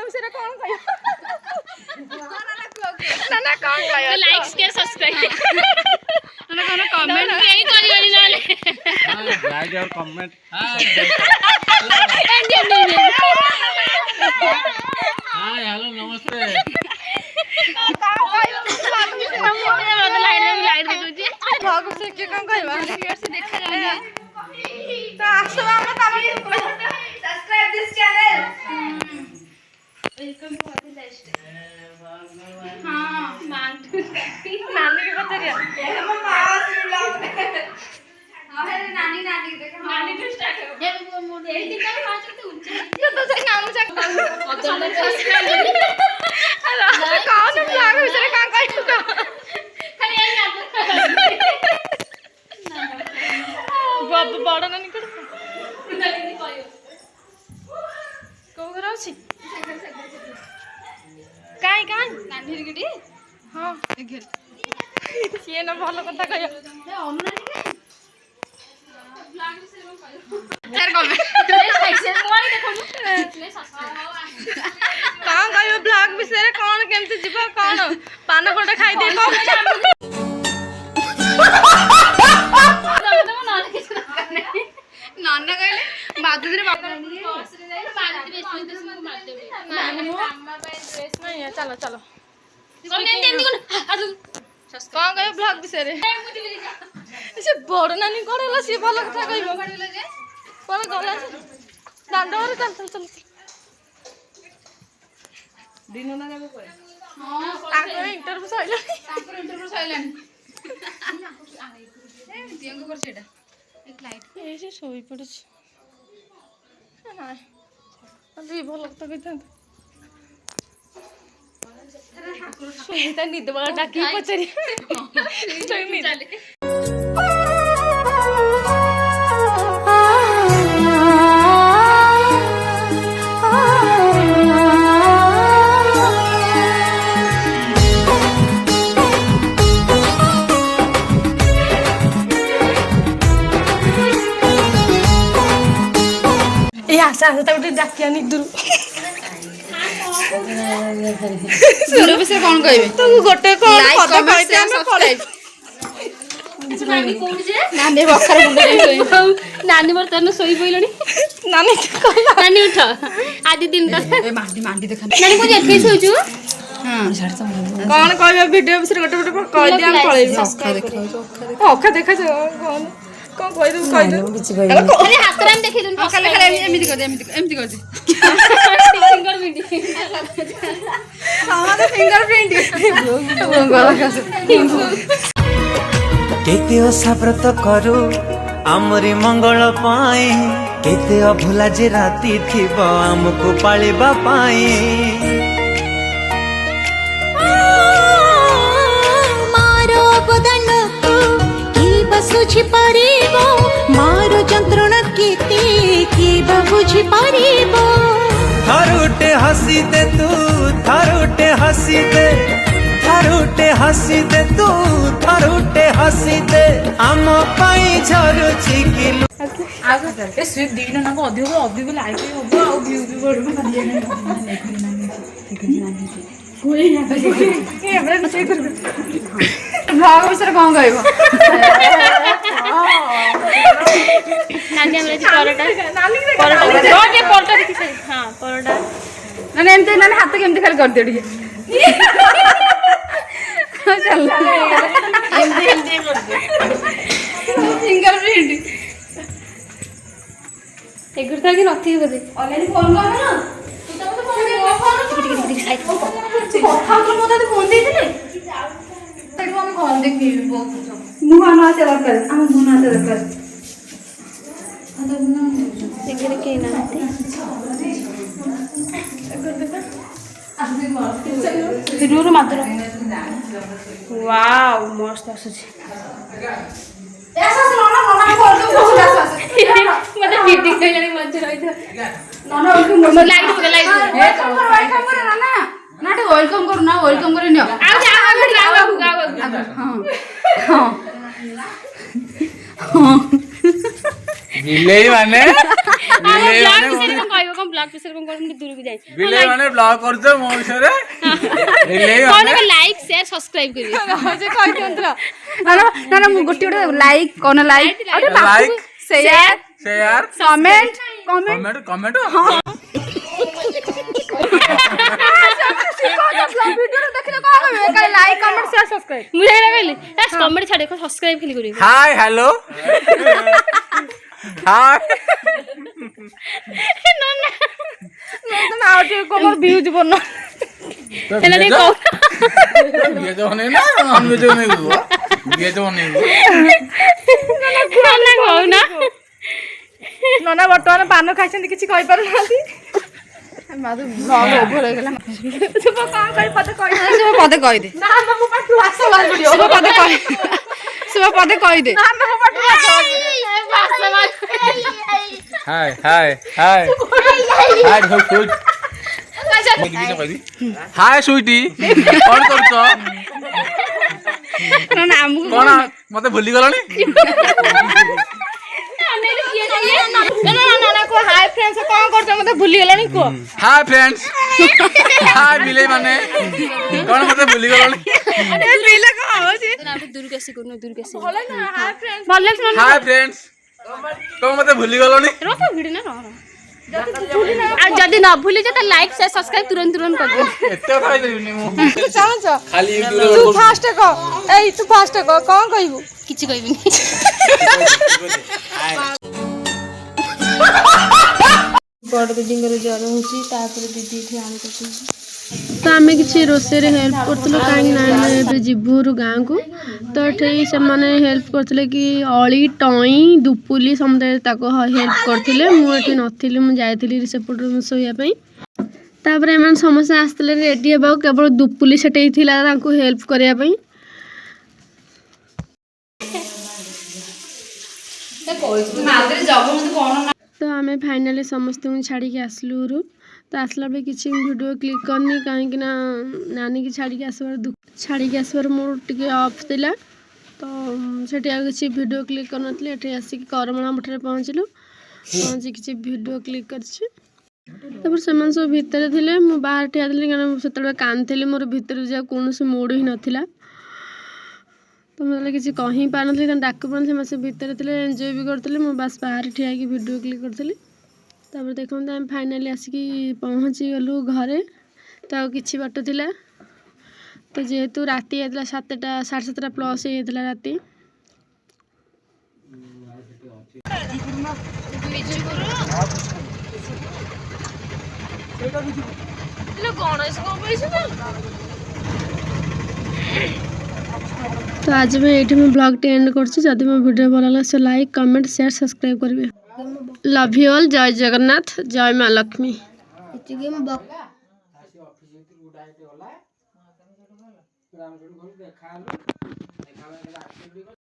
ବିଷୟରେ କଣ କହିବ? ନା କଣ କହିବ? ଲାଇକ୍ शेयर सब्सक्राइब ना कोन कमेंट केही करिबनी नाले लाइक और कमेंट हाय हेलो नमस्ते ब्लॉग से के कौन कहबा से देखा जाए तो आसो हम तभी subscribe this channel welcome to other lifestyle हां मांटू नानी के बतरिया हम मास ब्लॉग हां नानी देखो नानी टू स्टार्ट ये मोड यही दिन का पांच तो ऊंचे तो से नाम से सब्सक्राइब कौन ब्लॉग विषय का कहू खाली यही याद बाप बड़ नानी कर नानी कहयो को घर अछि काई नानी गिटी हां घर ये ना भलो कथा कहयो अनुनानी के ब्लॉग से कहयो यार कमेंट से मोर देखो प्लीज सब्सक्राइब कौन कहयो ब्लॉग विषय कौन केमति जीव कौन पान कोटा खाई दे नाना कहले बादुरे पर्स रे जाई बादुरे बेसी देश को मार देबे मामा पे ड्रेस नहीं है चलो चलो कौन कहे ब्लॉग विषय रे से बड़ नानी कोड़ला से भलो कथा कहबो कोन गला दांडोर चल चल दिन ना जाबो करे हां ताकर इंटरव्यू सइलानी ए दियंग कर सेटा एक लाइट ए से सोई पड़छ ना अभी भलो कथा कहता सोईता निद बड़ा डाकी पचरी चल आशा गोटे डाकिया निदुरु सुनो विषय कौन कहबे तो गोटे कौन पद कहते हम पळे नानी कोन जे नानी बखर मुंडे सोई नानी बर्तन सोई पइलनी नानी कहला नानी उठ आदि दिन का ए मांडी देखा नानी को जेठी सोचू हां कौन कहबे वीडियो विषय गोटे कह दे हम पळे ओखा देखा जो कौन कह दू खाली हाथ राम देखि दन खाली एमिति कर दे फिंगरप्रिंट हमारा फिंगरप्रिंट केते ओसाव्रत करू आमरी मंगल पाए केते अभुला जे राती थिब आमको पालिबा पाए मारो बदन को की बसुझी परिबो मारो जंत्रणा केते की बुझी परिबो थारुटे हसी दे तू थारुटे हसी दे थारुटे हसी दे तू थारुटे हसी दे आम पाई झरुची किलो आगे ए से दिन ना को अधिक लाइक हो आ व्यू भी बढ़ो कोई ना ए हमरे से कर ब्लॉग विषय कौन कहबो नानी हमरा जी परोटा नानी परोटा देखि से हां परोटा नानी एमते नानी हाथ केमते खाली कर दियो ठीक चल एमते कर दे फिंगरप्रिंट एगुर था कि नथि बदे ऑनलाइन फोन कर ना तू तो मते फोन साइड कथा को मते फोन दे दिले तक हम फोन देखि बहुत मुहा ना से कर हम मुहा से कर एगुर के ना जरूर मात्र वाओ मस्त आसुची ऐसा सुनो ना फोन को बहुत आसुची मते मीटिंग कइलानी मंच रही था ना वेलकम लाइट वेलकम करो ना ना वेलकम करो ना वेलकम करे नियो आ जा हां हां बिलेई माने ब्लॉग विषय में कहबो कम ବ୍ଲଗ ବିଷୟରେ କଣ କହୁଛନ୍ତି ଦୂରକୁ ଯାଇ ବିଲେଇ ମାନେ ବ୍ଲଗ କରୁଛ ମୋ ବିଷୟରେ ବିଲେଇ କଣ ମାନେ ଲାଇକ୍ ସେୟାର ସବସ୍କ୍ରାଇବ କରିବେ ଯେ କହିଦିଅନ୍ତୁ ନା ନା ମୁଁ ଗୋଟେ ଲାଇକ୍ କଣ like like share share comment comment comment like comment share subscribe ମୁଁ ସେଇଟା କହିଲି କମେଣ୍ଟ ଛାଡ ସବସ୍କ୍ରାଇବ ଖାଲି କରିବେ ହାଇ ହ୍ୟାଲୋ ହାଇ ତମେ ଆଉ ଟିକେ କମର ଭିଉ ଯିବ ନା ହେଲା ଟିକେ କହ ଭେଜ ବନେଇ ନା ନନଭେଜ ବନେଇବୁ ଭେଜ ବନେଇବୁ ନା କହୁନା ନନା ବର୍ତ୍ତମାନ ପାନ ଖାଇଛନ୍ତି କିଛି କହିପାରୁନାହାନ୍ତି ପଦେ କହିଦେ ପଦେ କହିଦେ hi hi hi hi sweety hi sweety କଣ କରୁଛ କଣ ମତେ ଭୁଲି ଗଲଣି ହାଇ ଫ୍ରେଣ୍ଡସ୍ କଣ କରୁଛ ମତେ ଭୁଲିଗଲଣି କୁହ ହାଇ ଫ୍ରେଣ୍ଡସ୍ ହାଇ ବିଲେଇ ମାନେ କଣ ମତେ ଭୁଲି ଗଲଣି ଦୂରକୁ ଆସି କରୁନ ଦୂରକୁ ଆସି ହାଇ ଫ୍ରେଣ୍ଡସ୍ କଣ ମତେ ଭୁଲି ଗଲଣି ରଖ ଭିଡିଓ ନା ରହ ଆଉ ଯଦି ନ ଭୁଲିଛ ତ ଲାଇକ୍ ସେୟାର ସବସ୍କ୍ରାଇବ ତୁରନ୍ତ କରିଦିଅ ଏତେ କଥା କହିଦେବିନି ମୁଁ ଚାହୁଁଛ ଖାଲି ତୁ ଫାଷ୍ଟ କହ ଏଇ ତୁ ଫାଷ୍ଟ କହ କଣ କହିବୁ କିଛି କହିବିନି ବଡ଼ ଦିଦିଙ୍କର ଜ୍ୱର ହେଉଛି ତାପରେ ଦିଦି ଏଠି ଆଣି କରୁଛନ୍ତି ତ ଆମେ କିଛି ରୋଷେଇରେ ହେଲ୍ପ କରୁଥିଲୁ କାହିଁକି ନା ଆମେ ଏବେ ଯିବୁ ଗାଁକୁ ତ ଏଠି ସେମାନେ ହେଲ୍ପ କରିଥିଲେ କି ଅଳି ଟଇଁ ଦୁପୁଲି ସମସ୍ତେ ତାକୁ ହେଲ୍ପ କରିଥିଲେ ମୁଁ ଏଠି ନଥିଲି ମୁଁ ଯାଇଥିଲି ସେପଟ ଶୋଇବା ପାଇଁ ତାପରେ ଏମାନେ ସମସ୍ତେ ଆସିଥିଲେ ରେଡ଼ି ହେବାକୁ କେବଳ ଦୁପୁଲି ସେଠି ଥିଲା ତାଙ୍କୁ ହେଲ୍ପ କରିବା ପାଇଁ ତ ଆମେ ଫାଇନାଲି ସମସ୍ତଙ୍କୁ ଛାଡ଼ିକି ଆସିଲୁ ଘରୁ ତ ଆସିଲା ବେଳେ କିଛି ଭିଡ଼ିଓ କ୍ଲିକ୍ କରିନି କାହିଁକି ନା ନାନୀକି ଛାଡ଼ିକି ଆସିବାର ମୋର ଟିକେ ଅଫ୍ ଥିଲା ତ ସେଠି ଆଉ କିଛି ଭିଡ଼ିଓ କ୍ଲିକ୍ କରିନଥିଲି ଏଠି ଆସିକି କରମଳା ମଠରେ ପହଞ୍ଚିଲୁ ପହଞ୍ଚି କିଛି ଭିଡ଼ିଓ କ୍ଲିକ୍ କରିଛି ତାପରେ ସେମାନେ ସବୁ ଭିତରେ ଥିଲେ ମୁଁ ବାହାରେ ଠିଆ ଥିଲି କାରଣ ମୁଁ ସେତେବେଳେ କାନ୍ଦୁଥିଲି ମୋର ଭିତରେ ଯିବାକୁ କୌଣସି ମୁଡ଼ ହିଁ ନଥିଲା ତ ମୁଁ ତାହେଲେ କିଛି କହି ପାରୁନଥିଲି କାରଣ ଡାକୁ ପାରୁନଥିଲି ସେମାନେ ସେ ଭିତରେ ଥିଲେ ଏନ୍ଜୟ ବି କରୁଥିଲେ ମୁଁ ବାସ୍ ବାହାରେ ଠିଆ ହେଇକି ଭିଡ଼ିଓ କ୍ଲିକ୍ କରିଥିଲି ତାପରେ ଦେଖନ୍ତୁ ଆମେ ଫାଇନାଲି ଆସିକି ପହଞ୍ଚିଗଲୁ ଘରେ ତ ଆଉ କିଛି ବାଟ ଥିଲା ତ ଯେହେତୁ ରାତି ହେଇଥିଲା 7ଟା 7:30 ପ୍ଲସ୍ ହେଇଯାଇଥିଲା ରାତି तो आज मैं ये ब्लॉग टी एंड कर जदि मो वीडियो भल लगे so like comment share subscribe करेंगे लव यू ऑल जय जगन्नाथ जय माँ लक्ष्मी।